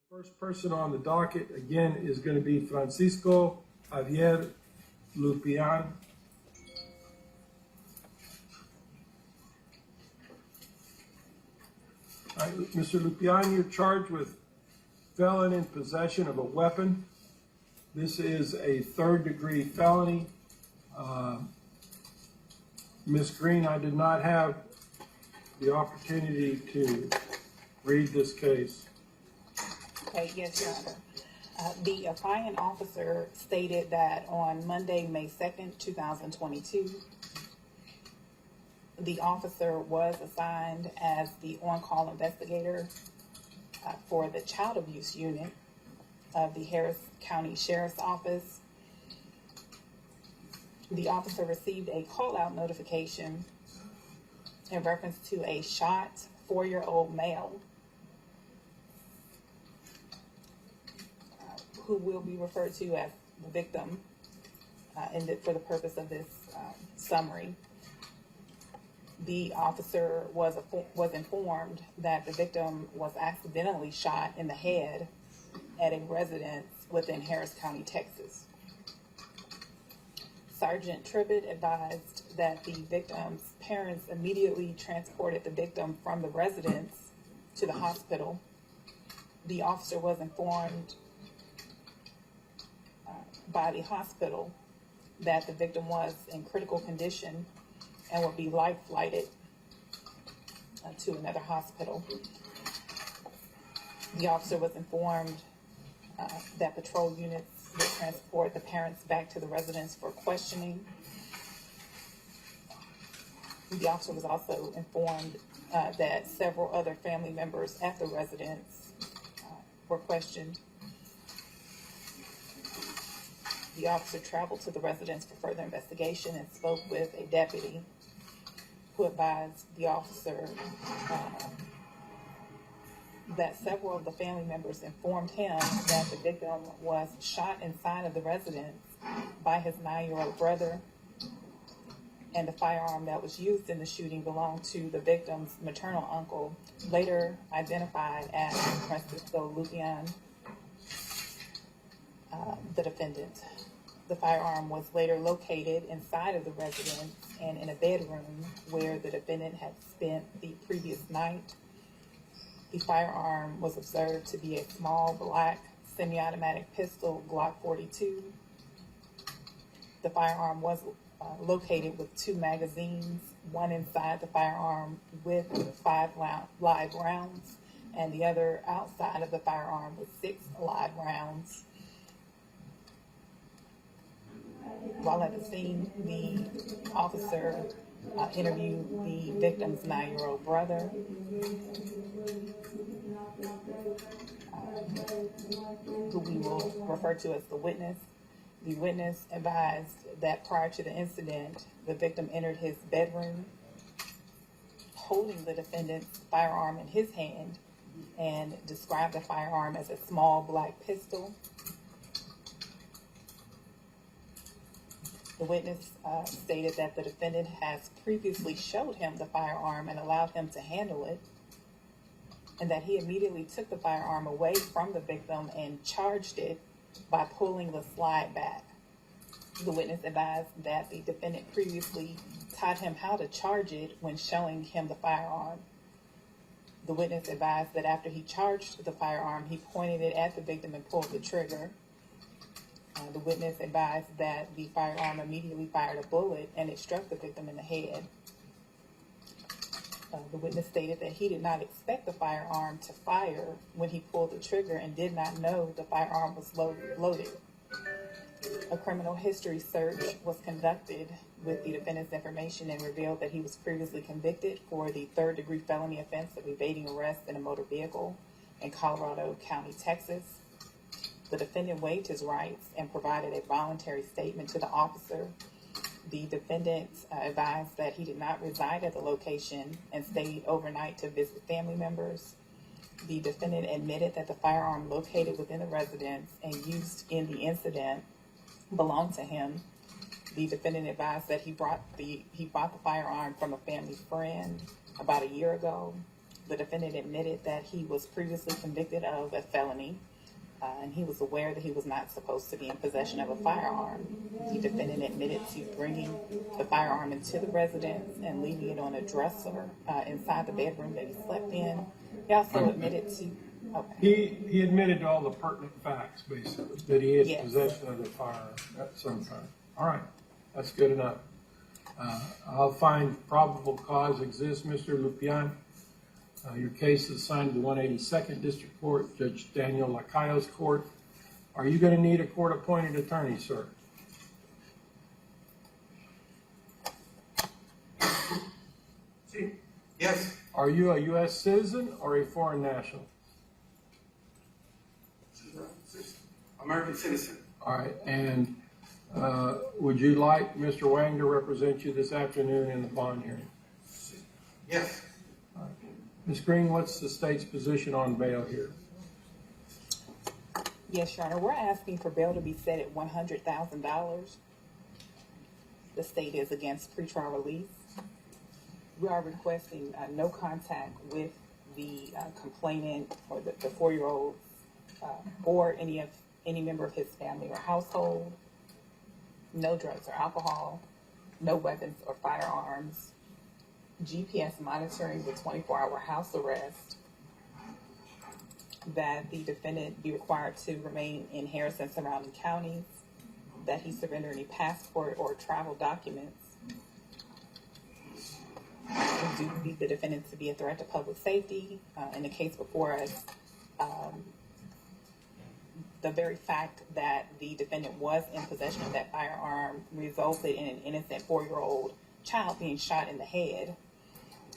First person on the docket, again, is going to be Francisco Javier Lupian. Mr. Lupian, you're charged with felon in possession of a weapon. This is a third-degree felony. Ms. Green, I did not have the opportunity to read this case. Okay, yes, Your Honor. The affiant officer stated that on Monday, May 2nd, 2022, the officer was assigned as the on-call investigator for the child abuse unit of the Harris County Sheriff's Office. The officer received a call-out notification in reference to a shot 4-year-old male who will be referred to as the victim for the purpose of this summary. The officer was informed that the victim was accidentally shot in the head at a residence within Harris County, Texas. Sergeant Tribbett advised that the victim's parents immediately transported the victim from the residence to the hospital. The officer was informed by the hospital that the victim was in critical condition and would be life flighted to another hospital. The officer was informed that patrol units would transport the parents back to the residence for questioning. The officer was also informed that several other family members at the residence were questioned. The officer traveled to the residence for further investigation and spoke with a deputy who advised the officer that several of the family members informed him that the victim was shot inside of the residence by his 9-year-old brother, and the firearm that was used in the shooting belonged to the victim's maternal uncle, later identified as Francisco Lupian, the defendant. The firearm was later located inside of the residence and in a bedroom where the defendant had spent the previous night. The firearm was observed to be a small black semi-automatic pistol, Glock 42. The firearm was located with 2 magazines, one inside the firearm with 5 live rounds, and the other outside of the firearm with 6 live rounds. While at the scene, the officer interviewed the victim's 9-year-old brother, who we will refer to as the witness. The witness advised that prior to the incident, the victim entered his bedroom holding the defendant's firearm in his hand and described the firearm as a small black pistol. The witness stated that the defendant has previously showed him the firearm and allowed him to handle it, and that he immediately took the firearm away from the victim and charged it by pulling the slide back. The witness advised that the defendant previously taught him how to charge it when showing him the firearm. The witness advised that after he charged the firearm, he pointed it at the victim and pulled the trigger. The witness advised that the firearm immediately fired a bullet and it struck the victim in the head. The witness stated that he did not expect the firearm to fire when he pulled the trigger and did not know the firearm was loaded. A criminal history search was conducted with the defendant's information and revealed that he was previously convicted for the 3rd-degree felony offense of evading arrest in a motor vehicle in Colorado County, Texas. The defendant waived his rights and provided a voluntary statement to the officer. The defendant advised that he did not reside at the location and stayed overnight to visit family members. The defendant admitted that the firearm located within the residence and used in the incident belonged to him. The defendant advised that he bought the firearm from a family friend about a year ago. the defendant admitted that he was previously convicted of a felony, and he was aware that he was not supposed to be in possession of a firearm. The defendant admitted to bringing the firearm into the residence and leaving it on a dresser inside the bedroom that he slept in. He also admitted to... Okay. He admitted to all the pertinent facts, basically, that he had Yes. possession of the firearm at some time. All right, that's good enough. I'll find probable cause exists, Mr. Lupian. Your case is assigned to the 182nd District Court, Judge Daniel Lacayo's court. Are you going to need a court-appointed attorney, sir? Yes. Are you a U.S. citizen or a foreign national? American citizen. All right, and would you like Mr. Wang to represent you this afternoon in the bond hearing? Yes. Ms. Green, what's the state's position on bail here? Yes, Your Honor. We're asking for bail to be set at $100,000. The state is against pretrial release. We are requesting no contact with the complainant or the 4-year-old or any member of his family or household. No drugs or alcohol. No weapons or firearms. GPS monitoring with 24-hour house arrest. That the defendant be required to remain in Harris and surrounding counties. That he surrender any passport or travel documents. We do believe the defendant to be a threat to public safety. In the case before us, the very fact that the defendant was in possession of that firearm resulted in an innocent 4-year-old child being shot in the head.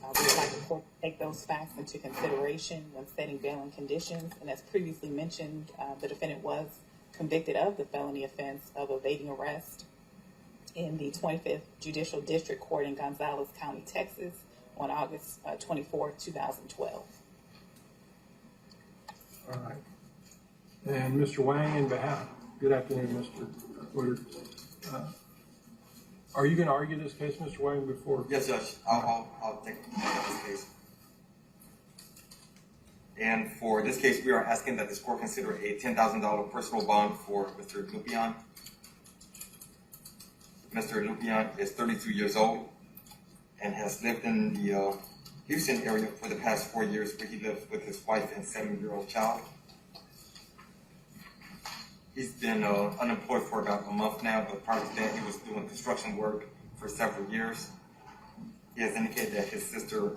We would like the court to take those facts into consideration when setting bail and conditions. And as previously mentioned, the defendant was convicted of the felony offense of evading arrest in the 25th Judicial District Court in Gonzales County, Texas on August 24, 2012. All right. And Mr. Wang, in behalf, good afternoon, Mr. Woodard. Are you going to argue this case, Mr. Wang, before? Yes, Judge. I'll take this case. And for this case, we are asking that this court consider a $10,000 personal bond for Mr. Lupian. Mr. Lupian is 32 years old and has lived in the Houston area for the past 4 years, where he lived with his wife and 7-year-old child. He's been unemployed for about a month now, but prior to that, he was doing construction work for several years. He has indicated that his sister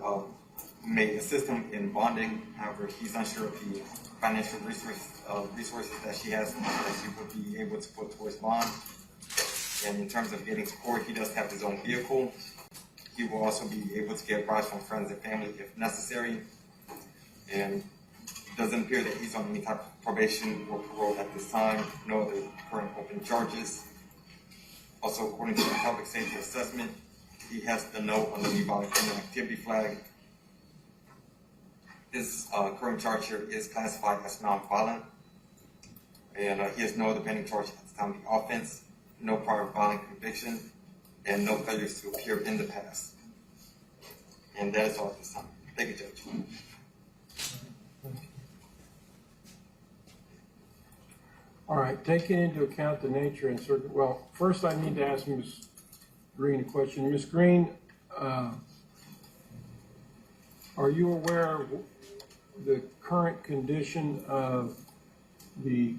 may assist him in bonding. However, he's unsure of the financial resources that she has that she would be able to put towards bond. And in terms of getting support, he does have his own vehicle. He will also be able to get rides from friends and family if necessary. And it doesn't appear that he's on any type of probation or parole at this time. No other current open charges. Also, according to the public safety assessment, he has the no on the violent criminal activity flag. His current charge here is classified as non-violent. And he has no other pending charge at the time of the offense, no prior violent conviction, and no failures to appear in the past. And that is all at this time. Thank you, Judge. All right, taking into account the nature and well, first I need to ask Ms. Green a question. Ms. Green, are you aware of the current condition of the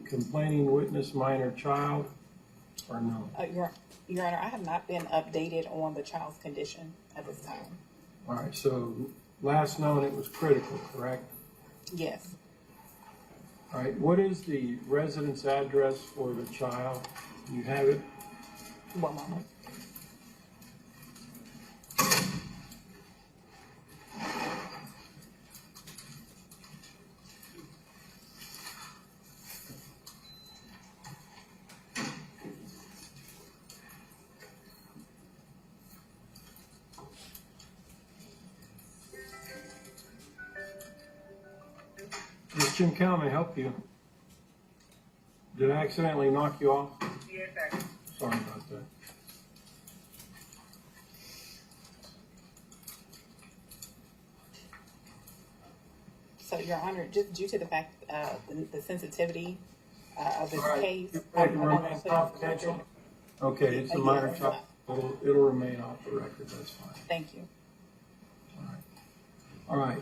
complaining witness minor child, or no? Your Honor, I have not been updated on the child's condition at this time. All right, so last known it was critical, correct? Yes. All right, what is the residence address for the child? Do you have it? One moment. This Jim Cal may help you. Did I accidentally knock you off? Yes, sir. Sorry about that. So, Your Honor, just due to the fact, the sensitivity of this All right, case. it I can wanna remain put it- confidential? Okay, it's a Yeah, minor that's child, fine. it'll remain off the record, that's fine. Thank you. All right.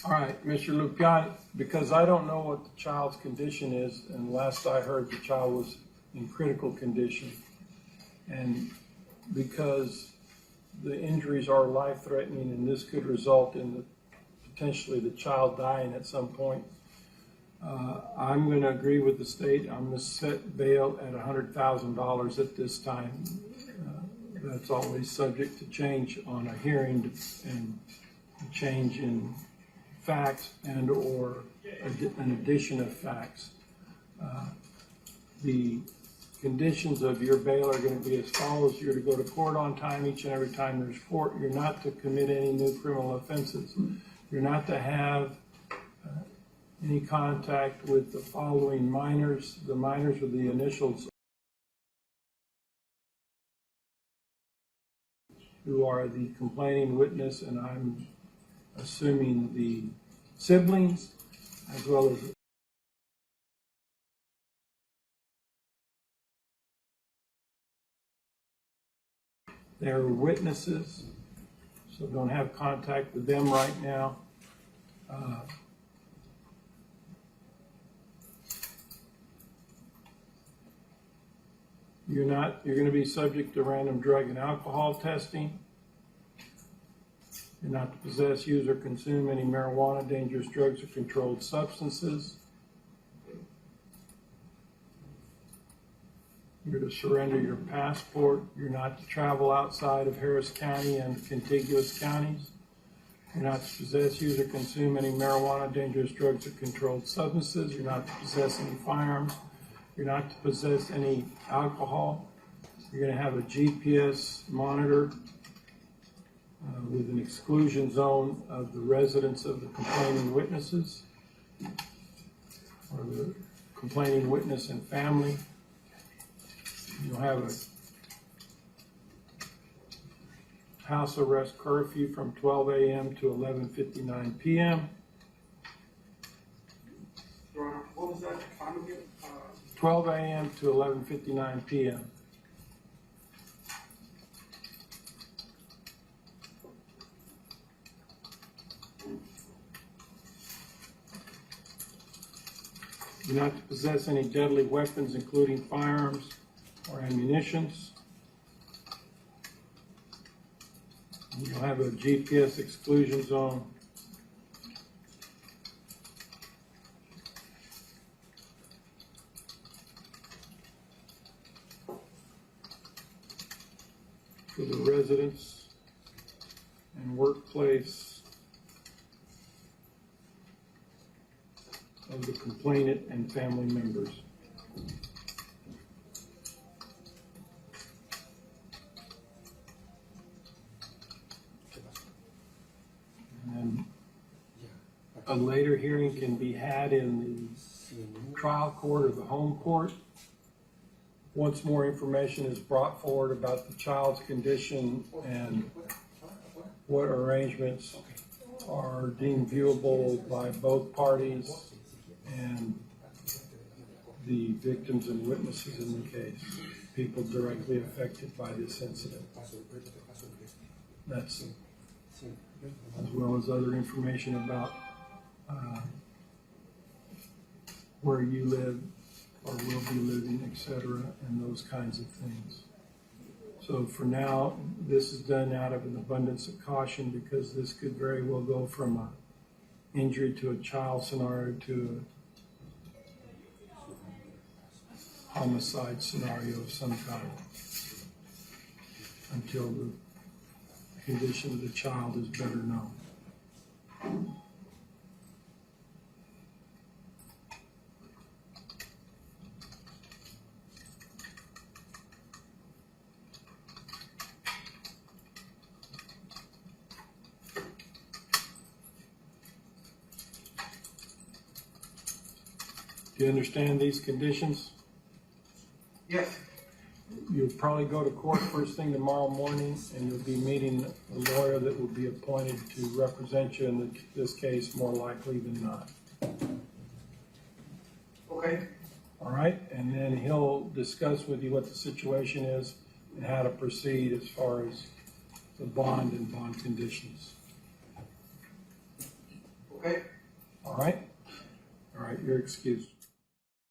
All right, Mr. Lupian, because I don't know what the child's condition is, and last I heard the child was in critical condition. And because the injuries are life-threatening and this could result in potentially the child dying at some point, I'm going to agree with the state. I'm going to set bail at $100,000 at this time. That's always subject to change on a hearing and a change in facts and or an addition of facts. The conditions of your bail are going to be as follows. You're to go to court on time each and every time there's court. You're not to commit any new criminal offenses. You're not to have any contact with the following minors. The minors with the initials who are the complaining witness, and I'm assuming the siblings, as well as their witnesses, so don't have contact with them right now. You're going to be subject to random drug and alcohol testing. You're not to possess, use, or consume any marijuana, dangerous drugs, or controlled substances. You're to surrender your passport. You're not to travel outside of Harris County and contiguous counties. You're not to possess, use, or consume any marijuana, dangerous drugs, or controlled substances. You're not to possess any firearms. You're not to possess any alcohol. You're going to have a GPS monitor with an exclusion zone of the residents of the complaining witnesses or the complaining witness and family. You'll have a house arrest curfew from 12 a.m. to 11:59 p.m. What was that time again? 12 a.m. to 11:59 p.m. You're not to possess any deadly weapons, including firearms or ammunitions. You'll have a GPS exclusion zone. For the residents and workplace of the complainant and family members. And a later hearing can be had in the trial court or the home court. Once more information is brought forward about the child's condition and what arrangements are deemed viewable by both parties and the victims and witnesses in the case, people directly affected by this incident. That's as well as other information about where you live or will be living, et cetera, and those kinds of things. So for now, this is done out of an abundance of caution because this could very well go from an injury to a child scenario to a homicide scenario of some kind until the condition of the child is better known. Do you understand these conditions? Yes. You'll probably go to court first thing tomorrow morning, and you'll be meeting a lawyer that will be appointed to represent you in this case more likely than not. Okay. All right? And then he'll discuss with you what the situation is and how to proceed as far as the bond and bond conditions. Okay. All right? All right, you're excused.